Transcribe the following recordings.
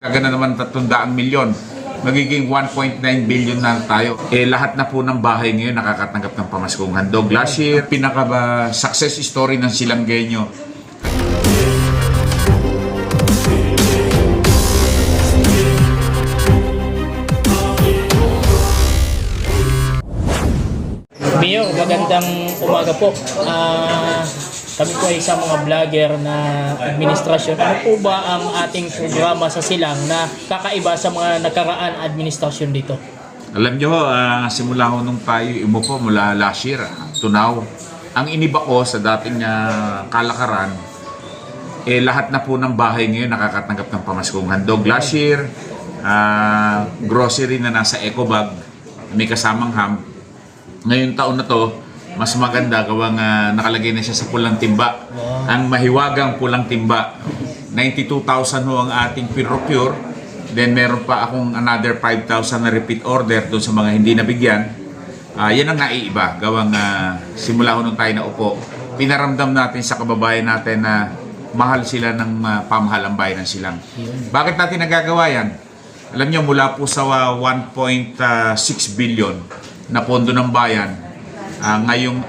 Kaga na naman 300 milyon. Magiging 1.9 billion na tayo. Lahat na po ng bahay ngayon nakakatanggap ng pamaskong handog. Last year, success story ng Silanggenyo. Mayor, magandang umaga po. Kami po ay isang mga vlogger na administrasyon. Ano po ba ang ating programa sa Silang na kakaiba sa mga nakaraan administrasyon dito? Alam nyo, simula ho nung tayo umupo mula last year to now, ang iniba ko sa dating kalakaran, lahat na po ng bahay ngayon nakakatanggap ng pamaskong handog. Last year, grocery na nasa eco bag, may kasamang ham. Ngayong taon na to, mas maganda gawang nakalagay na siya sa pulang timba. Wow. Ang mahiwagang pulang timba. 92,000 ho ang ating procure. Then meron pa akong another 5,000 na repeat order doon sa mga hindi nabigyan. Yan ang naiiba. Gawang simula ho nung tayo na upo. Pinaramdam natin sa kababayan natin na mahal sila ng pamahalang bayan ng Silang. Bakit natin nagagawa yan? Alam nyo, mula po sa 1.6 billion na pondo ng bayan, ngayong,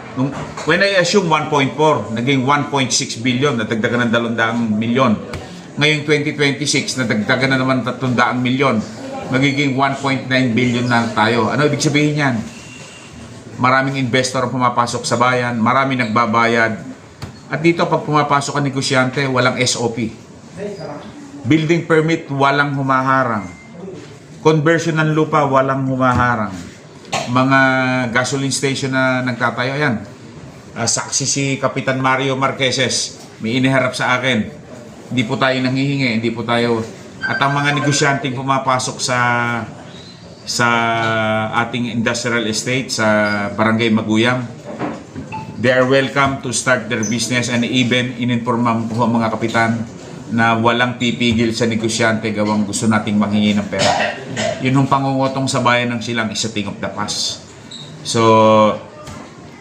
when I assume 1.4, naging 1.6 billion, nadagdagan ng 200 milyon. Ngayong 2026, nadagdagan na naman 300 milyon. Magiging 1.9 billion na tayo. Ano ibig sabihin yan? Maraming investor ang pumapasok sa bayan, maraming nagbabayad. At dito, pag pumapasok ang negosyante, walang SOP. Building permit, walang humaharang. Conversion ng lupa, walang humaharang. Mga gasoline station na nagtatayo, yan. Saksi si Kapitan Mario Marqueses, may iniharap sa akin. Hindi po tayo nanghihingi, hindi po tayo. At ang mga negosyanteng pumapasok sa ating industrial estate, sa Barangay Maguyang, they are welcome to start their business, and even ininformam po ang mga kapitan na walang pipigil sa negosyante gawang gusto nating manghingi ng pera. Yun yung pangungutong sa bayan ng Silang is a thing of the past. So,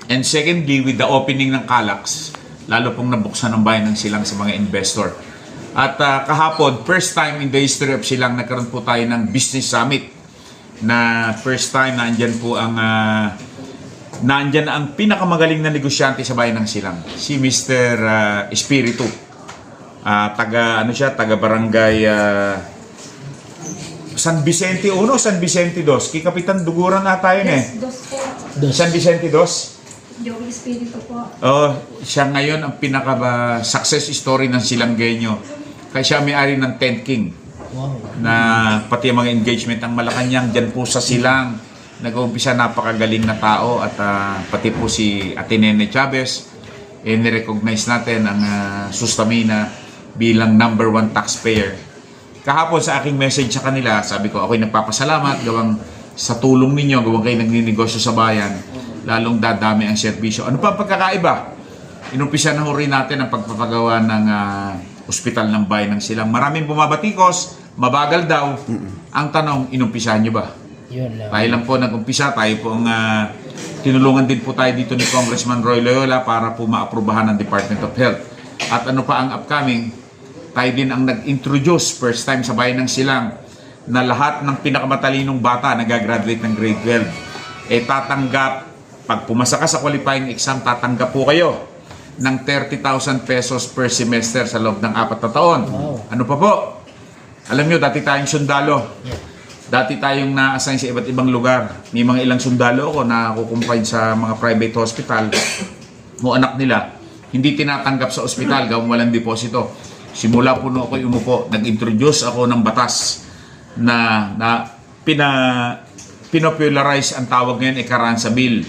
and secondly, with the opening ng Calax, lalo pong nabuksan ng bayan ng Silang sa mga investor. At kahapon, first time in the history of Silang, nagkaroon po tayo ng business summit na first time nandyan po ang nandyan ang pinakamagaling na negosyante sa bayan ng Silang, si Mr. Espiritu. Taga barangay San Vicente 1, San Vicente 2. Kay Kapitan Duguran na tayo San Vicente 2. Joey Espiritu po. Siya ngayon ang success story ng Silanggenyo. Kaya siya may-ari ng Tent King. Wow. Na pati ang mga engagement ng Malacanang dyan po sa Silang. Nag-uumpisa, napakagaling na tao, at pati po si Ate Nene Chavez, nirecognize natin ang Sustamina bilang number 1 taxpayer. Kahapon sa aking message sa kanila, sabi ko, ako'y nagpapasalamat gawang sa tulong ninyo, gawang kayo nagninegosyo sa bayan, lalong dadami ang serbisyo. Ano pa ang pagkakaiba? Inumpisa na ho rin natin ang pagpapagawa ng ospital ng bayan ng Silang. Maraming bumabatikos, mabagal daw. Ang tanong, inumpisahan nyo ba? Yun lang. Tayo lang po nag-umpisa, tayo po ang tinulungan din po tayo dito ni Congressman Roy Loyola para po maaprubahan ng Department of Health. At ano pa ang upcoming, tayo din ang nag-introduce first time sa bayan ng Silang na lahat ng pinakamatalinong bata na gagraduate ng grade 12 tatanggap, pag pumasa ka sa qualifying exam, tatanggap po kayo ng 30,000 pesos per semester sa loob ng 4 na taon. Wow. Ano pa po? Alam nyo, dati tayong sundalo. Dati tayong na-assign sa iba't ibang lugar. May mga ilang sundalo ako na kukumpay sa mga private hospital. Mo anak nila, hindi tinatanggap sa ospital, gawang walang deposito. Simula po no ako umupo, nag-introduce ako ng batas na pinopularize ang tawag ngayon, Carranza Bill,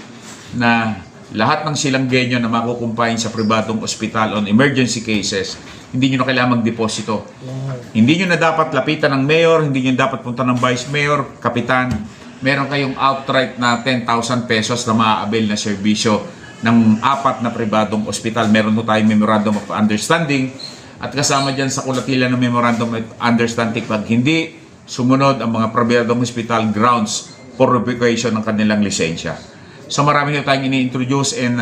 na lahat ng Silanggenyo na makukumpahin sa pribadong ospital on emergency cases, hindi nyo na kailangan magdeposito. Hindi nyo na dapat lapitan ng mayor, hindi nyo dapat punta ng vice mayor, kapitan. Meron kayong outright na 10,000 pesos na maa-avail na serbisyo ng 4 na pribadong ospital. Meron po tayong Memorandum of Understanding, at kasama dyan sa kulatila ng Memorandum of Understanding, pag hindi sumunod ang mga pribadong hospital grounds for revocation ng kanilang lisensya. So marami na tayong ini-introduce, and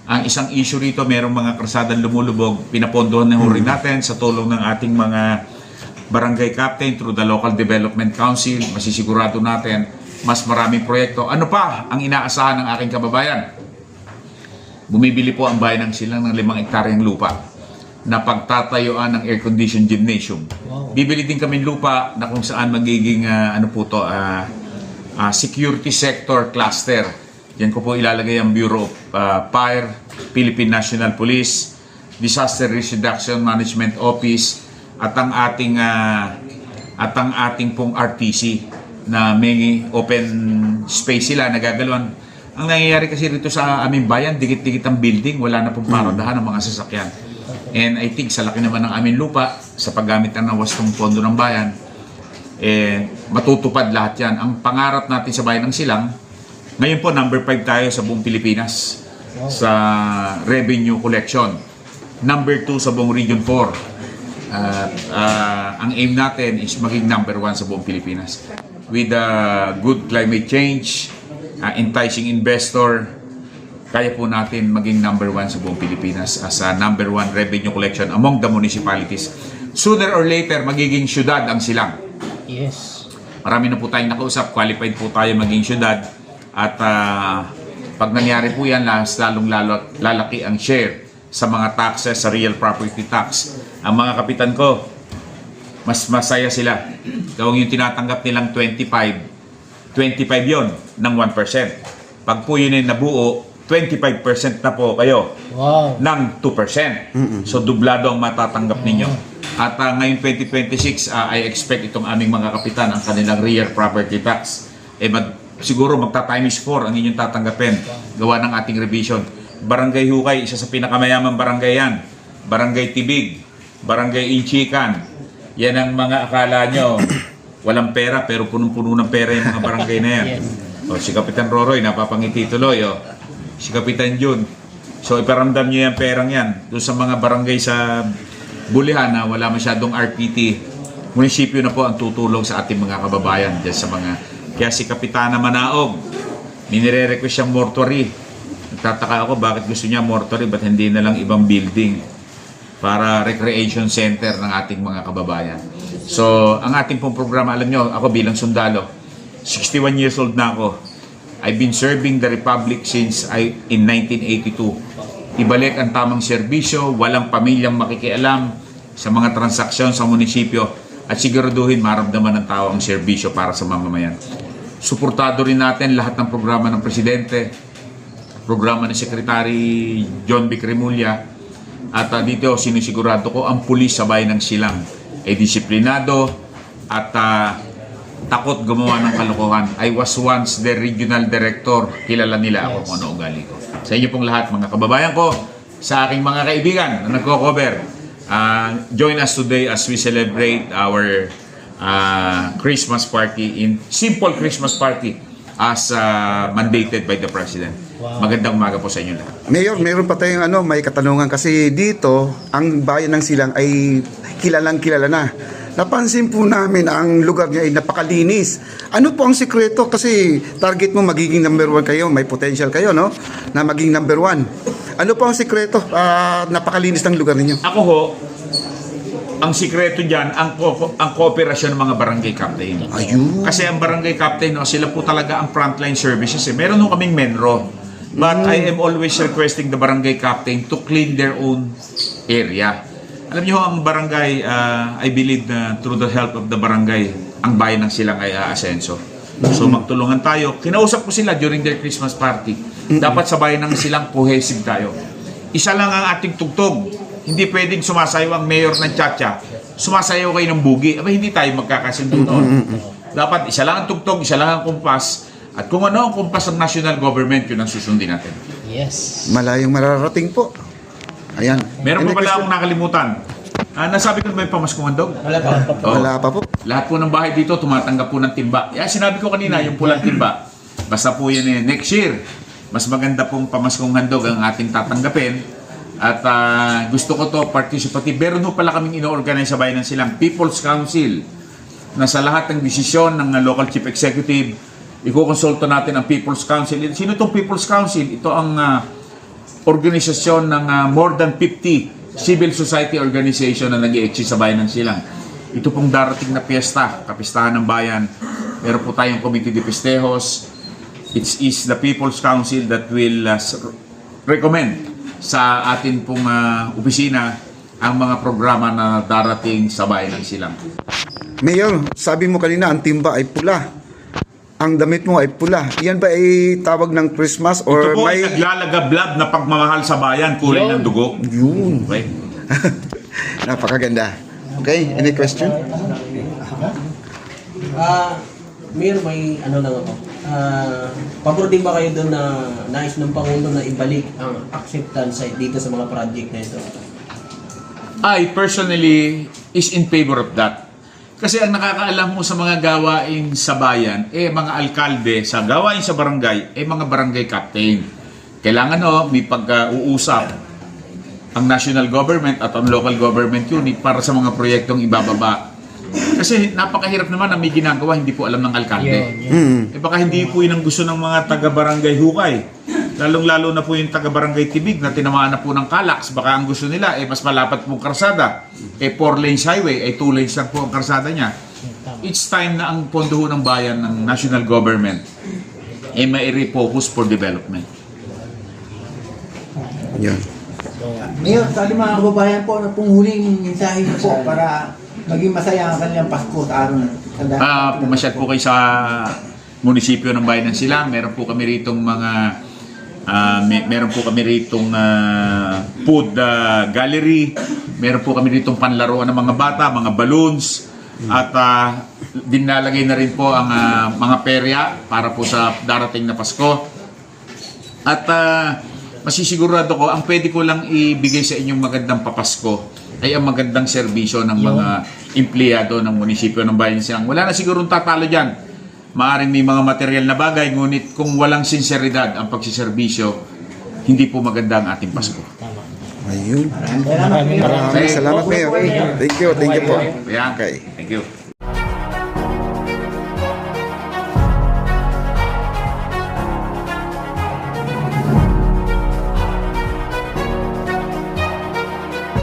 ang isang issue rito, merong mga kalsadang lumulubog, pinapondohan na rin natin sa tulong ng ating mga barangay captain through the local development council, masisigurado natin mas maraming proyekto. Ano pa ang inaasahan ng aking kababayan? Bumibili po ang bayan ng Silang ng 5 hektaryang lupa na pagtatayuan ng air-conditioned gymnasium. Wow. Bibili din kami lupa na kung saan magiging security sector cluster. Yan ko po ilalagay ang Bureau of Fire, Philippine National Police, Disaster Risk Reduction Management Office, at ang ating pong RTC na may open space sila, nagagalawan. Ang nangyayari kasi rito sa aming bayan, dikit-dikit ang building, wala na pong paradahan ng mga sasakyan. And I think sa laki naman ng aming lupa, sa paggamit ng wastong pondo ng bayan, matutupad lahat yan. Ang pangarap natin sa bayan ng Silang, ngayon po number 5 tayo sa buong Pilipinas sa revenue collection. Number 2 sa buong Region 4. Ang aim natin is maging number 1 sa buong Pilipinas. With good climate change, enticing investor, kaya po natin maging number 1 sa buong Pilipinas as a number 1 revenue collection among the municipalities. Sooner or later, magiging syudad ang Silang. Yes. Marami na po tayong nakausap, qualified po tayo maging syudad. At pag nangyari po yan, lalong lalaki ang share sa mga taxes, sa real property tax. Ang mga kapitan ko, mas masaya sila. Kung yung tinatanggap nilang 25 yon ng 1%. Pag po yun ay nabuo, 25% na po kayo ng 2%. So, dublado ang matatanggap ninyo. At ngayon 2026, I expect itong aming mga kapitan ang kanilang real property tax. Siguro magta-times 4 ang inyong tatanggapin. Gawa ng ating revision. Barangay Hukay, isa sa pinakamayamang barangay yan. Barangay Tibig, Barangay Inchikan. Yan ang mga akala nyo. Walang pera pero punong-puno ng pera yung mga barangay na yan. O, si Kapitan Roroy, napapangiti tuloy. O. Si Kapitan Jun. So iparamdam nyo yung perang yan. Doon sa mga barangay sa Bulihan na wala masyadong RPT. Munisipyo na po ang tutulong sa ating mga kababayan. Dyan sa mga... Kaya si Kapitana Manaog, minire-request siyang mortuary. Nagtataka ako bakit gusto niya mortuary, ba't hindi na lang ibang building para recreation center ng ating mga kababayan. So, ang ating pong programa, alam nyo, ako bilang sundalo, 61 years old na ako. I've been serving the Republic since in 1982. Ibalik ang tamang serbisyo, walang pamilyang makikialam sa mga transaksyon sa munisipyo at siguraduhin maramdaman ng tao ang serbisyo para sa mamamayan. Suportado rin natin lahat ng programa ng Presidente, programa ni Secretary John Vic Remulla, at dito sinisigurado ko ang pulis sa bayan ng Silang ay disiplinado at takot gumawa ng kalokohan. I was once the regional director. Kilala nila ako kung ano ugali ko. Sa inyo pong lahat, mga kababayan ko, sa aking mga kaibigan na nagko-cover, join us today as we celebrate our Christmas party in simple Christmas party as mandated by the President. Wow. Magandang umaga po sa inyo lahat. Mayor, meron pa tayong may katanungan kasi dito, ang bayan ng Silang ay kilalang kilala na. Napansin po namin ang lugar niya ay napakalinis. Ano po ang sikreto? Kasi target mo magiging number 1 kayo, may potential kayo, no? Na maging number 1. Ano po ang sikreto? Napakalinis ng lugar ninyo. Ako ho, ang sikreto dyan, ang kooperasyon ng mga barangay captain. Ayun. Kasi ang barangay captain, no, sila po talaga ang frontline services. Meron ho kaming menro. But I am always requesting the barangay captain to clean their own area. Alam niyo ang barangay, I believe na through the help of the barangay, ang bayan ng Silang ay aasenso. So magtulungan tayo. Kinausap ko sila during their Christmas party. Dapat sa bayan ng Silang, cohesive tayo. Isa lang ang ating tugtog. Hindi pwedeng sumasayaw ang mayor ng Chacha. Sumasayaw kayo ng bugi. Aba, hindi tayo magkakasundo noon. Dapat isa lang ang tugtog, isa lang ang kumpas. At kung ano ang kumpas ng national government, yun ang susundin natin. Yes. Malayong mararating po. Ayan. Meron pa Any pala question? akong nakalimutan. Nasabi ko na ba yung pamaskong handog? Wala pa. Wala pa po. Lahat po ng bahay dito tumatanggap po ng timba. Sinabi ko kanina, yung pulang timba. Basta po yan next year, mas maganda pong pamaskong handog ang ating tatanggapin. At gusto ko to participative. Meron po pala kaming ino-organize sa bayan ng Silang People's Council na sa lahat ng desisyon ng local chief executive, ikukonsulto natin ang People's Council. Sino itong People's Council? Ito ang organisasyon ng more than 50 civil society organization na nag-i-exist sa bayan ng Silang. ito pong darating na piyesta, kapistahan ng bayan, meron po tayong Committee de Festejos. It is the People's Council that will recommend sa atin pong opisina ang mga programa na darating sa bayan ng Silang. Mayor, sabi mo kanina ang timba ay pula. Ang damit mo ay pula. Yan ba ay tawag ng Christmas Ito or po may... ay naglalagablab na pagmamahal sa bayan, kulay ng dugo. Yun. Okay? Napakaganda. Okay, any question? Mayor, may ano lang ako. Pabor din ba kayo doon na nais ng Pangulo na ibalik ang acceptance dito sa mga project na ito? I personally is in favor of that. Kasi ang nakakaalam mo sa mga gawain sa bayan, mga alkalde sa gawain sa barangay, mga barangay captain. Kailangan may pag-uusap ang national government at ang local government unit para sa mga proyektong ibababa. Kasi napakahirap naman na may ginagawa, hindi po alam ng alkalde. Baka hindi po yun ang gusto ng mga taga-barangay hukay. Lalong-lalo na po yung taga-barangay Tibig na tinamaan na po ng Calax. Baka ang gusto nila, mas malapat pong karsada. 4 lanes highway, 2 lanes lang po ang karsada niya. It's time na ang pondo ng bayan ng national government may refocus for development. Yan. Mayor, sa ating mga kababayan po, ano pong huling mensahe niyo po para maging masaya ang kanilang Pasko sa araw na Pumasyat po kayo sa munisipyo ng Bayan ng Silang. Meron po kami ritong mga meron po kami ritong food gallery. Meron po kami ritong panlaruan ng mga bata, mga balloons. At dinalagay na rin po ang mga perya para po sa darating na Pasko. At masisigurado ko, ang pwede ko lang ibigay sa inyong magandang papasko ay ang magandang serbisyo ng mga empleyado ng munisipyo ng Bayan ng Silang. Wala na sigurong tatalo dyan. Maaring may mga material na bagay, ngunit kung walang sinseridad ang pagsiservisyo, hindi po maganda ang ating Pasko. Ayun. Maraming Maraming salamat, Mayor. Thank you po. Kaya, Okay. thank you.